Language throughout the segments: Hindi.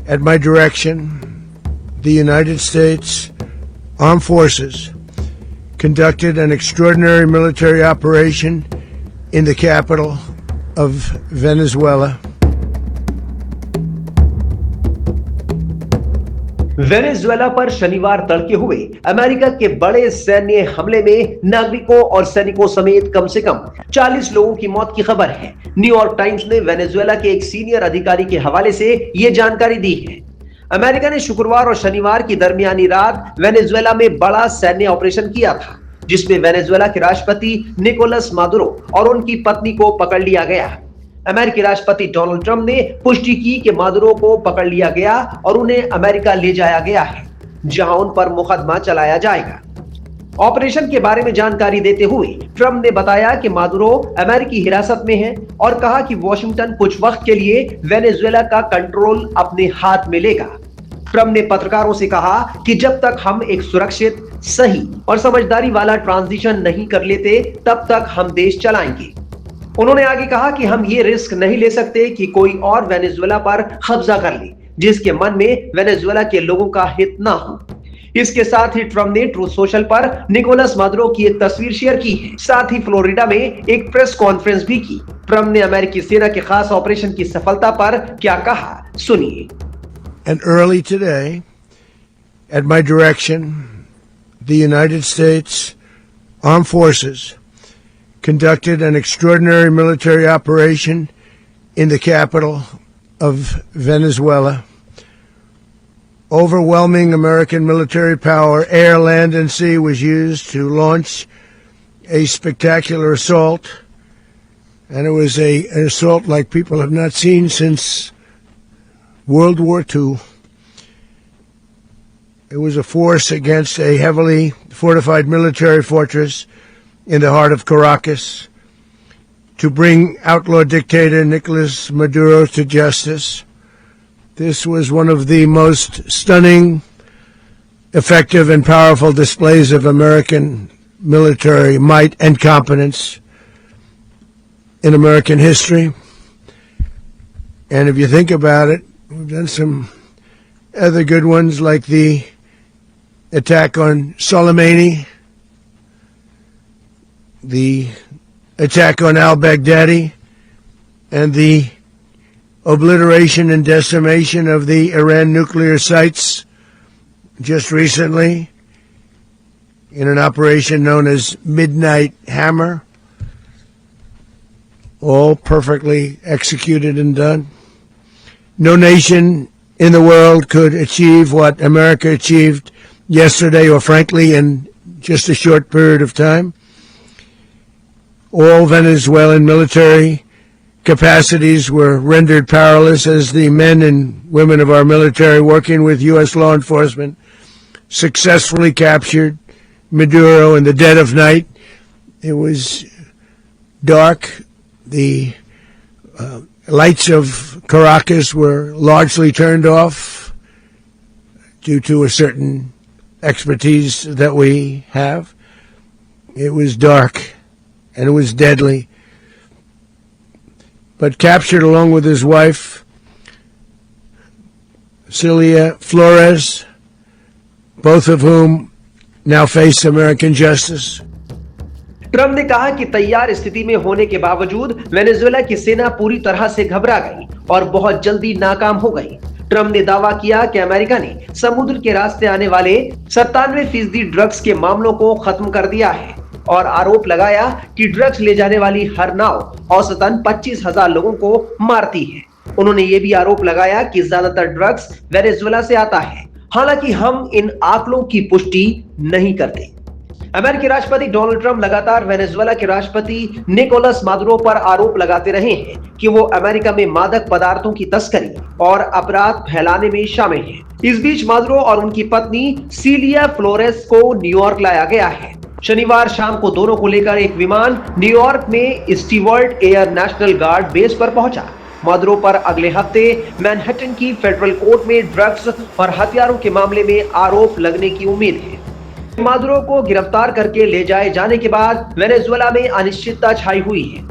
At my direction, the United States Armed Forces conducted an extraordinary military operation in the capital of Venezuela. Venezuela पर शनिवार तड़के हुए अमेरिका के बड़े सैन्य हमले में नागरिकों और सैनिकों समेत कम से कम 40 लोगों की मौत की खबर है। न्यूयॉर्क टाइम्स ने वेनेजुएला के एक सीनियर अधिकारी के हवाले से यह जानकारी दी है। अमेरिका ने शुक्रवार और शनिवार की दरमियानी रात वेनेजुएला में बड़ा सैन्य ऑपरेशन किया था, जिसमें वेनेजुएला के राष्ट्रपति निकोलस मादुरो और उनकी पत्नी को पकड़ लिया गया। अमेरिकी राष्ट्रपति डोनाल्ड ट्रंप ने पुष्टि की कि मादुरो को पकड़ लिया गया और उन्हें अमेरिका ले जाया गया है, जहां उन पर मुकदमा चलाया जाएगा। ऑपरेशन के बारे में जानकारी देते हुए ट्रंप ने बताया कि मादुरो अमेरिकी हिरासत में है और कहा कि वॉशिंगटन कुछ वक्त के लिए वेनेजुएला का कंट्रोल अपने हाथ में लेगा। ट्रंप ने पत्रकारों से कहा कि जब तक हम एक सुरक्षित, सही और समझदारी वाला ट्रांजिशन नहीं कर लेते, तब तक हम देश चलाएंगे। उन्होंने आगे कहा कि हम ये रिस्क नहीं ले सकते कि कोई और वेनेजुएला पर कब्जा कर ले, जिसके मन में वेनेजुएला के लोगों का हित ना हो। इसके साथ ही ट्रंप ने ट्रूथ सोशल पर निकोलस मादुरो की एक तस्वीर शेयर की है। साथ ही फ्लोरिडा में एक प्रेस कॉन्फ्रेंस भी की। ट्रंप ने अमेरिकी सेना के खास ऑपरेशन की सफलता पर क्या कहा, सुनिए। And early today, at my direction, the United States Armed Forces conducted an extraordinary military operation in the capital of Venezuela. Overwhelming American military power, air, land, and sea, was used to launch a spectacular assault. And it was an assault like people have not seen since World War II. It was a force against a heavily fortified military fortress in the heart of Caracas to bring outlaw dictator Nicolas Maduro to justice. This was one of the most stunning, effective, and powerful displays of American military might and competence in American history. And if you think about it, we've done some other good ones, like the attack on Soleimani, the attack on al-Baghdadi, and the obliteration and decimation of the Iran nuclear sites just recently in an operation known as Midnight Hammer. All perfectly executed and done. No nation in the world could achieve what America achieved yesterday, or frankly in just a short period of time. All Venezuelan military capacities were rendered powerless as the men and women of our military, working with U.S. law enforcement, successfully captured Maduro in the dead of night. It was dark. The lights of Caracas were largely turned off due to a certain expertise that we have. It was dark and it was deadly. But captured along with his wife, Celia Flores, both of whom now face American justice. Trump ने कहा कि तैयार स्थिति में होने के बावजूद वेनेजुएला की सेना पूरी तरह से घबरा गई और बहुत जल्दी नाकाम हो गई। ट्रंप ने दावा किया कि अमेरिका ने समुद्र के रास्ते आने वाले 97% ड्रग्स के मामलों को खत्म कर दिया है और आरोप लगाया कि ड्रग्स ले जाने वाली हर नाव औसतन 25,000 लोगों को मारती है। उन्होंने ये भी आरोप लगाया कि ज्यादातर ड्रग्स वेनेजुएला से आता है, हालांकि हम इन आंकड़ों की पुष्टि नहीं करते। अमेरिकी राष्ट्रपति डोनाल्ड ट्रंप लगातार वेनेजुएला के राष्ट्रपति निकोलस मादुरो पर आरोप लगाते रहे हैं कि वो अमेरिका में मादक पदार्थों की तस्करी और अपराध फैलाने में शामिल हैं। इस बीच मादुरो और उनकी पत्नी सीलिया फ्लोरेस को न्यूयॉर्क लाया गया है। शनिवार शाम को दोनों को लेकर एक विमान न्यूयॉर्क में Stewart air national guard base पर पहुंचा। मादुरो पर अगले हफ्ते मैनहट्टन की फेडरल कोर्ट में ड्रग्स और हथियारों के मामले में आरोप लगने की उम्मीद है। मादुरो को गिरफ्तार करके ले जाए जाने के बाद वेनेजुएला में अनिश्चितता छाई हुई है।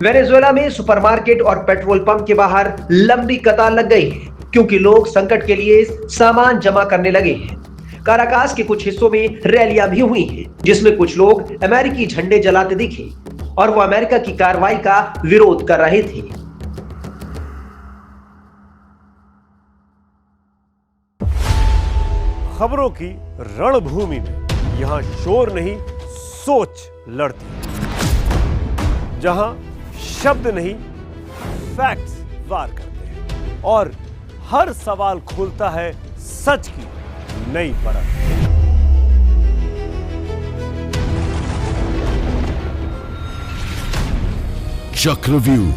वेनेजुएला में सुपरमार्केट और पेट्रोल पंप के बाहर लंबी कतार लग गई है। क्योंकि लोग संकट के लिए सामान जमा करने लगे हैं। काराकास के कुछ हिस्सों में रैलियां भी हुई हैं, जिसमें कुछ लोग अमेरिकी झंडे जलाते दिखे और वो अमेरिका की कार्रवाई का विरोध कर रहे थे। खबरों की रणभूमि में यहां शोर नहीं, सोच लड़ती है। जहां शब्द नहीं, फैक्ट्स वार करते हैं और हर सवाल खोलता है सच की नई परत। चक्रव्यूह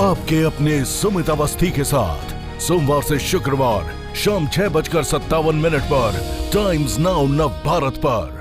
आपके अपने सुमित अवस्थी के साथ सोमवार से शुक्रवार शाम 6:57 पर टाइम्स नाउ नव भारत पर।